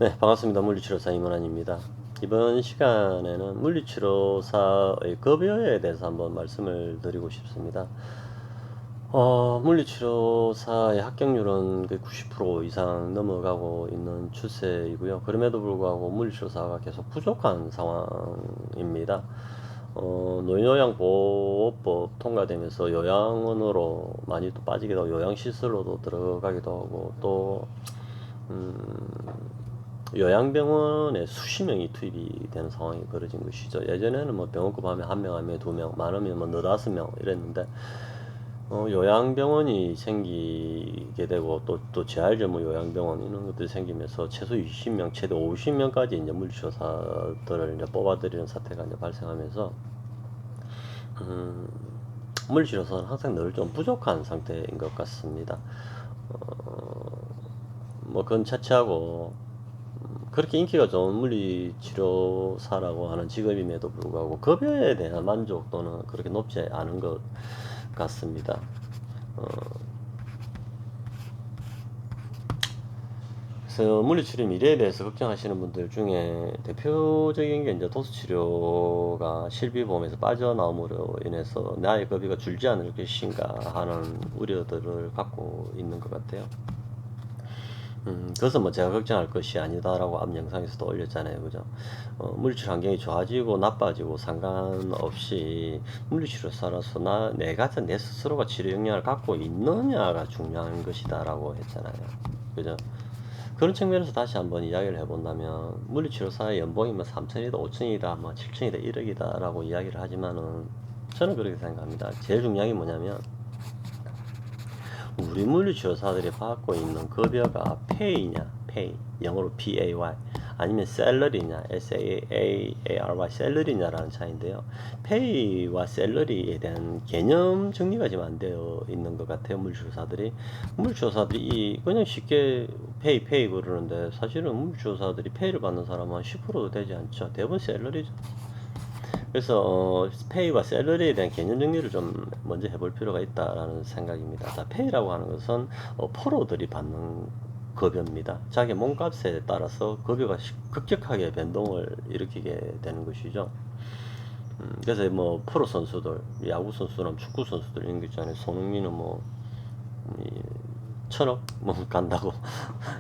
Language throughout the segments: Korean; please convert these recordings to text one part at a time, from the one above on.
네, 반갑습니다. 물리치료사 임원환입니다. 이번 시간에는 물리치료사의 급여에 대해서 한번 말씀을 드리고 싶습니다. 물리치료사의 합격률은 90% 이상 넘어가고 있는 추세이고요. 그럼에도 불구하고 물리치료사가 계속 부족한 상황입니다. 노인요양보호법 통과되면서 요양원으로 많이 또 빠지기도 하고 요양시설로도 들어가기도 하고 또 요양병원에 수십 명이 투입이 되는 상황이 벌어진 것이죠. 예전에는 뭐 병원급 하면 한 명, 한 명, 두 명, 많으면 뭐 너다섯 명 이랬는데, 요양병원이 생기게 되고, 또 재활 전문 요양병원 이런 것들이 생기면서 최소 20명, 최대 50명까지 이제 물리치료사들을 이제 뽑아들이는 사태가 이제 발생하면서, 물리치료사는 항상 늘 좀 부족한 상태인 것 같습니다. 뭐, 그건 차치하고, 그렇게 인기가 좋은 물리치료사라고 하는 직업임에도 불구하고 급여에 대한 만족도는 그렇게 높지 않은 것 같습니다. 그래서 물리치료 미래에 대해서 걱정하시는 분들 중에 대표적인 게 이제 도수치료가 실비보험에서 빠져나옴으로 인해서 나의 급여가 줄지 않을 것인가 하는 우려들을 갖고 있는 것 같아요. 그것은 뭐 제가 걱정할 것이 아니다라고 앞 영상에서도 올렸잖아요. 그죠? 물리치료 환경이 좋아지고 나빠지고 상관없이 물리치료사로서 내 스스로가 치료 역량을 갖고 있느냐가 중요한 것이다라고 했잖아요. 그죠? 그런 측면에서 다시 한번 이야기를 해본다면, 물리치료사의 연봉이 뭐 3천이다, 5천이다, 뭐 7천이다, 1억이다 라고 이야기를 하지만은, 저는 그렇게 생각합니다. 제일 중요한 게 뭐냐면, 우리 물리치료사들이 받고 있는 급여가 페이냐, 페이, 영어로 PAY, 아니면 셀러리냐, SALRY, 셀러리냐라는 차이인데요. 페이와 셀러리에 대한 개념 정리가 지금 안 되어 있는 것 같아요. 물리치료사들이 그냥 쉽게 페이 그러는데, 사실은 물리치료사들이 페이를 받는 사람은 한 10%도 되지 않죠. 대부분 셀러리죠. 그래서 페이와 셀러리에 대한 개념 정리를 좀 먼저 해볼 필요가 있다라는 생각입니다. 자, 페이라고 하는 것은 프로들이 받는 급여입니다. 자기 몸값에 따라서 급여가 급격하게 변동을 일으키게 되는 것이죠. 그래서 뭐 프로 선수들, 야구 선수나 축구 선수들 이런 거 있잖아요. 손흥민은 뭐 천억 뭐 간다고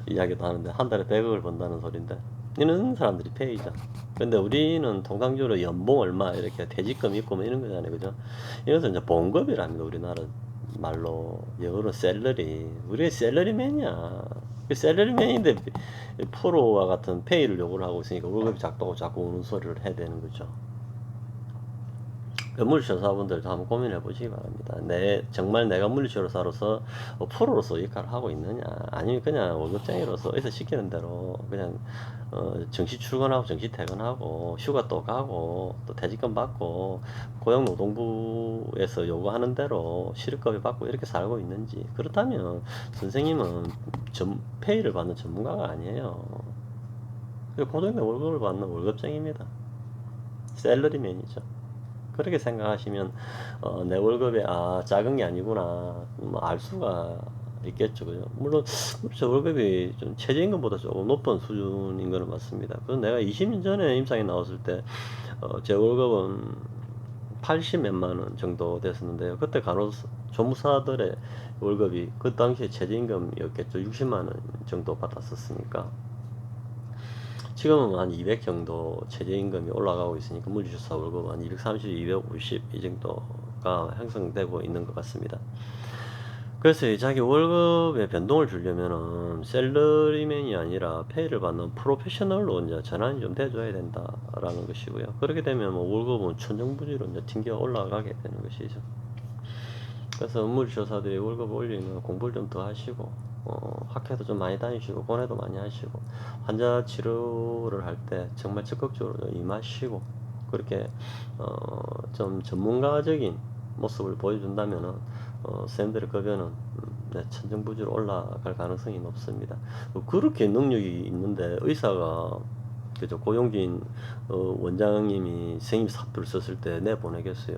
이야기도 하는데, 한 달에 100억을 번다는 소린데, 이런 사람들이 페이죠. 근데 우리는 통상적으로 연봉 얼마 이렇게 퇴직금 있고 뭐 이런 거잖아요. 그죠? 이것은 이제 봉급이랍니다. 우리나라 말로 영어로 셀러리. 우리가 셀러리맨이야. 그 셀러리맨인데 프로와 같은 페이를 요구를 하고 있으니까 월급이 작다고 자꾸 우는 소리를 해야 되는 거죠. 물리치료사분들도 한번 고민해 보시기 바랍니다. 정말 내가 물리치료사로서 프로로서 역할을 하고 있느냐, 아니면 그냥 월급쟁이로서 어디서 시키는 대로 그냥 정시 출근하고 정시 퇴근하고 휴가 또 가고 또 퇴직금 받고 고용노동부에서 요구하는 대로 실업급여 받고 이렇게 살고 있는지. 그렇다면 선생님은 페이를 받는 전문가가 아니에요. 고정된 월급을 받는 월급쟁이입니다. 샐러리맨이죠. 그렇게 생각하시면 내 월급이 작은 게 아니구나 알 수가 있겠죠. 그죠? 물론 제 월급이 좀 최저임금보다 조금 높은 수준인 거는 맞습니다. 그래서 내가 20년 전에 임상에 나왔을 때 제 월급은 80 몇만 원 정도 됐었는데요. 그때 조무사들의 월급이 그 당시에 최저임금이었겠죠. 60만 원 정도 받았었으니까. 지금은 한 200 정도 최저임금이 올라가고 있으니까 물리치료사 월급은 한 230, 250 이 정도가 형성되고 있는 것 같습니다. 그래서 자기 월급의 변동을 주려면은 셀러리맨이 아니라 페이를 받는 프로페셔널로 이제 전환이 좀 돼줘야 된다라는 것이고요. 그렇게 되면 뭐 월급은 천정부지로 이제 튕겨 올라가게 되는 것이죠. 그래서 물리치료사들이 월급 올리면 공부를 좀 더 하시고, 학회도 좀 많이 다니시고, 권해도 많이 하시고, 환자 치료를 할 때 정말 적극적으로 임하시고, 그렇게, 좀 전문가적인 모습을 보여준다면은, 쌤들의 급여는 네, 천정부지로 올라갈 가능성이 높습니다. 그렇게 능력이 있는데 의사가 그죠, 고용진 원장님이 생임 사표를 썼을 때 내보내겠어요?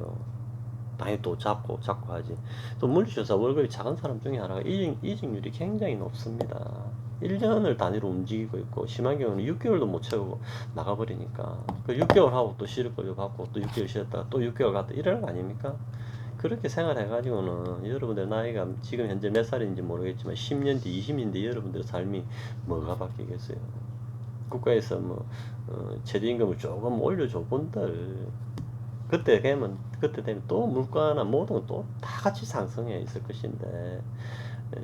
당연히 또 잡고 하지. 또 물리치료사 월급이 작은 사람 중에 하나가 이직률이 굉장히 높습니다. 1년을 단위로 움직이고 있고 심한 경우는 6개월도 못 채우고 나가버리니까 그 6개월 하고 또 실업급여 받고 또 6개월 쉬었다가 또 6개월 갔다 이러는 거 아닙니까? 그렇게 생활해가지고는 여러분들 나이가 지금 현재 몇 살인지 모르겠지만 10년 뒤, 20년 뒤 여러분들의 삶이 뭐가 바뀌겠어요? 국가에서 뭐 최저임금을 조금 올려줘 본들 그때 되면 또 물가나 모든 건 또 다 같이 상승해 있을 것인데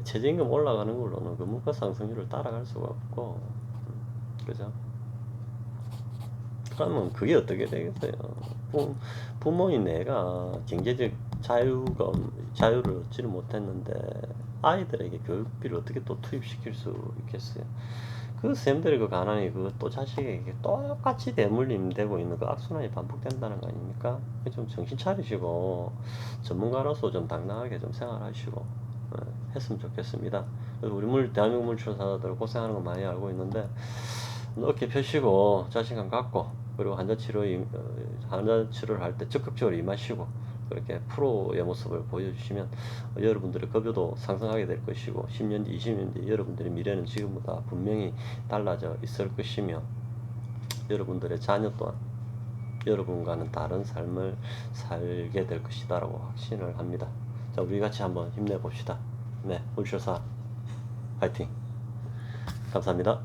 최저임금 올라가는 걸로는 그 물가 상승률을 따라갈 수가 없고 그죠? 그러면 그게 어떻게 되겠어요? 부모인 내가 경제적 자유를 얻지를 못했는데 아이들에게 교육비를 어떻게 또 투입시킬 수 있겠어요? 그 쌤들의 그 가난이 그 또 자식에게 똑같이 대물림되고 있는 그 악순환이 반복된다는 거 아닙니까? 좀 정신 차리시고 전문가로서 좀 당당하게 좀 생활하시고 했으면 좋겠습니다. 그래서 대한민국 물리치료사들 고생하는 거 많이 알고 있는데 어깨 펴시고 자신감 갖고 그리고 환자 치료를 할 때 적극적으로 임하시고 그렇게 프로의 모습을 보여주시면 여러분들의 급여도 상승하게 될 것이고 10년 뒤, 20년 뒤 여러분들의 미래는 지금보다 분명히 달라져 있을 것이며 여러분들의 자녀 또한 여러분과는 다른 삶을 살게 될 것이다라고 확신을 합니다. 자, 우리 같이 한번 힘내봅시다. 네, 물리치료사 화이팅! 감사합니다.